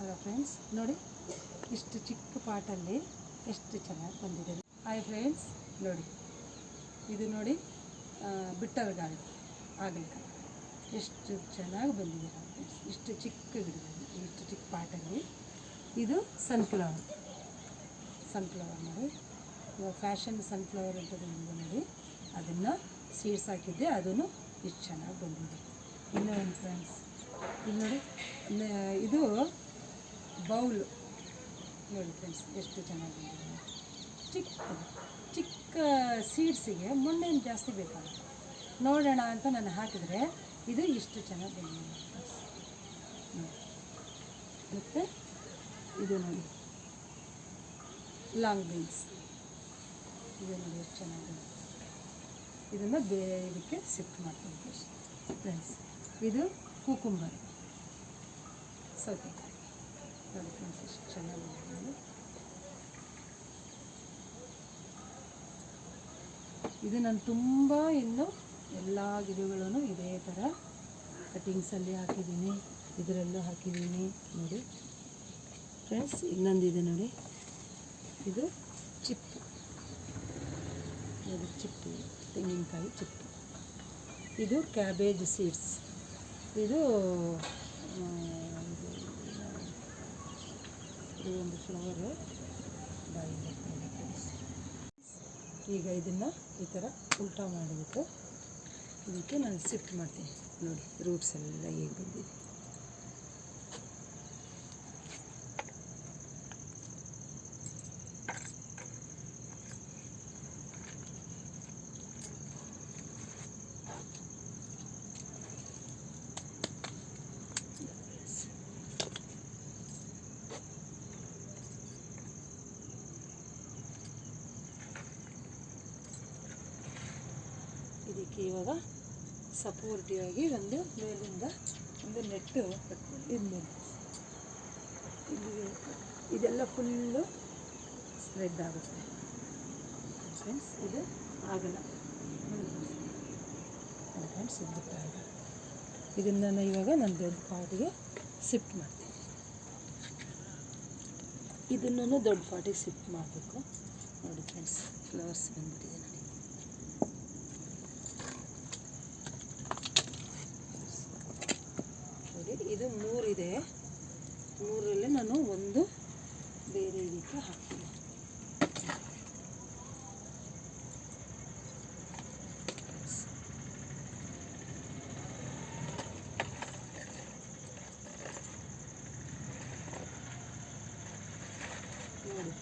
ನಮಸ್ಕಾರ ಫ್ರೆಂಡ್ಸ್, ನೋಡಿ ಇಷ್ಟು ಚಿಕ್ಕ ಪಾಟಲ್ಲಿ ಎಷ್ಟು ಚೆನ್ನಾಗಿ ಬಂದಿದೆ. ಹಾಯ್ ಫ್ರೆಂಡ್ಸ್, ನೋಡಿ ಇದು ನೋಡಿ ಬಿಟ್ಟರಗಾಳಿ ಆಗಲಕಾಯಿ ಎಷ್ಟು ಚೆನ್ನಾಗಿ ಬಂದಿದೆ ಫ್ರೆಂಡ್ಸ್. ಇಷ್ಟು ಚಿಕ್ಕ ಗಿಡದಲ್ಲಿ, ಇಷ್ಟು ಚಿಕ್ಕ ಪಾಟಲ್ಲಿ. ಇದು ಸನ್ಫ್ಲವರ್ ನೋಡಿ, ಇವಾಗ ಫ್ಯಾಷನ್ ಸನ್ಫ್ಲವರ್ ಅಂತ ಬಂದಿದೆ ನೋಡಿ. ಅದನ್ನು ಸೀಡ್ಸ್ ಹಾಕಿದ್ದೆ, ಅದನ್ನು ಇಷ್ಟು ಚೆನ್ನಾಗಿ ಬಂದಿದೆ. ಇನ್ನೂ ಒಂದು ಫ್ರೆಂಡ್ಸ್, ಇಲ್ಲಿ ನೋಡಿ, ಇದು ಬೌಲ್ ನೋಡಿ ಫ್ರೆಂಡ್ಸ್, ಎಷ್ಟು ಚೆನ್ನಾಗಿ ಬಂದಿದೆ. ಚಿಕ್ಕ ಸೀಡ್ಸಿಗೆ ಮಣ್ಣೇನು ಜಾಸ್ತಿ ಬೇಕಾಗುತ್ತೆ. ನೋಡೋಣ ಅಂತ ನಾನು ಹಾಕಿದರೆ ಇದು ಇಷ್ಟು ಚೆನ್ನಾಗಿ ಬಂದಿದೆ ಫ್ರೆಂಡ್ಸ್. ಮತ್ತು ಇದು ನೋಡಿ ಲಾಂಗ್ ಬೀನ್ಸ್, ಇದು ನೋಡಿ ಎಷ್ಟು ಚೆನ್ನಾಗಿದೆ. ಇದನ್ನು ಬೇರೆ ಇದಕ್ಕೆ ಶಿಫ್ಟ್ ಮಾಡ್ತೀನಿ ಫ್ರೆಂಡ್ಸ್. ಇದು ಕುಕುಂಬರ್, ಸೌತೆಕಾಯಿ ನೋಡಿ ಫ್ರೆಂಡ್ಸ್, ಎಷ್ಟು ಚೆನ್ನಾಗಿ ಬಂದಿದೆ. ಇದು ನಾನು ತುಂಬ ಇನ್ನು ಎಲ್ಲ ಗಿಡಗಳನ್ನು ಇದೇ ಥರ ಕಟಿಂಗ್ಸಲ್ಲಿ ಹಾಕಿದ್ದೀನಿ, ಇದರಲ್ಲೂ ಹಾಕಿದ್ದೀನಿ ನೋಡಿ ಫ್ರೆಂಡ್ಸ್. ಇನ್ನೊಂದಿದೆ ನೋಡಿ, ಇದು ಚಿಪ್ಪು ನೋಡಿ, ಚಿಪ್ಪು ತೆಂಗಿನಕಾಯಿ ಚಿಪ್ಪು. ಇದು ಕ್ಯಾಬೇಜ್ ಸೀಡ್ಸ್, ಇದು ಒಂದು ಫ್ಲವರು ಬಾಯಿ ಬರ್ತಾಯಿದೆ ಫ್ರೆಂಡ್ಸ್. ಈಗ ಇದನ್ನು ಈ ಥರ ಉಲ್ಟಾ ಮಾಡಿಬಿಟ್ಟು ಇದಕ್ಕೆ ನಾನು ಶಿಫ್ಟ್ ಮಾಡ್ತೀನಿ. ನೋಡಿ ರೂಟ್ಸ್ ಎಲ್ಲ ಹೇಗೆ ಬಂದಿದೆ. ಇದಕ್ಕೆ ಇವಾಗ ಸಪೋರ್ಟಿವ್ ಆಗಿ ಒಂದು ಮೇಲಿಂದ ಒಂದು ನೆಟ್ಟು ಕಟ್ಕೊಂಡು ಇದ್ಮೇಲೆ ಇದೆಲ್ಲ ಫುಲ್ಲು ಸ್ಪ್ರೆಡ್ ಆಗುತ್ತೆ ಫ್ರೆಂಡ್ಸ್. ಇದು ಆಗಲ್ಲ ಫ್ರೆಂಡ್ಸ್, ಇದು ಬಿಟ್ಟಾಗ ಇದನ್ನು ಇವಾಗ ನಾನು ದೊಡ್ಡ ಪಾಟಿಗೆ ಶಿಫ್ಟ್ ಮಾಡ್ತೀನಿ. ಇದನ್ನು ದೊಡ್ಡ ಪಾಟಿಗೆ ಶಿಫ್ಟ್ ಮಾಡಬೇಕು. ನೋಡಿ ಫ್ರೆಂಡ್ಸ್, ಫ್ಲವರ್ಸ್ ಬಂದ್ಬಿಟ್ಟಿದೆ ನೋಡಿ. ಇದು 3 ಇದೆ, 3ರಲ್ಲಿ ನಾನು ಒಂದು ಬೇರೆ ಇದಕ್ಕೆ ಹಾಕ್ತೀನಿ. ನೋಡಿ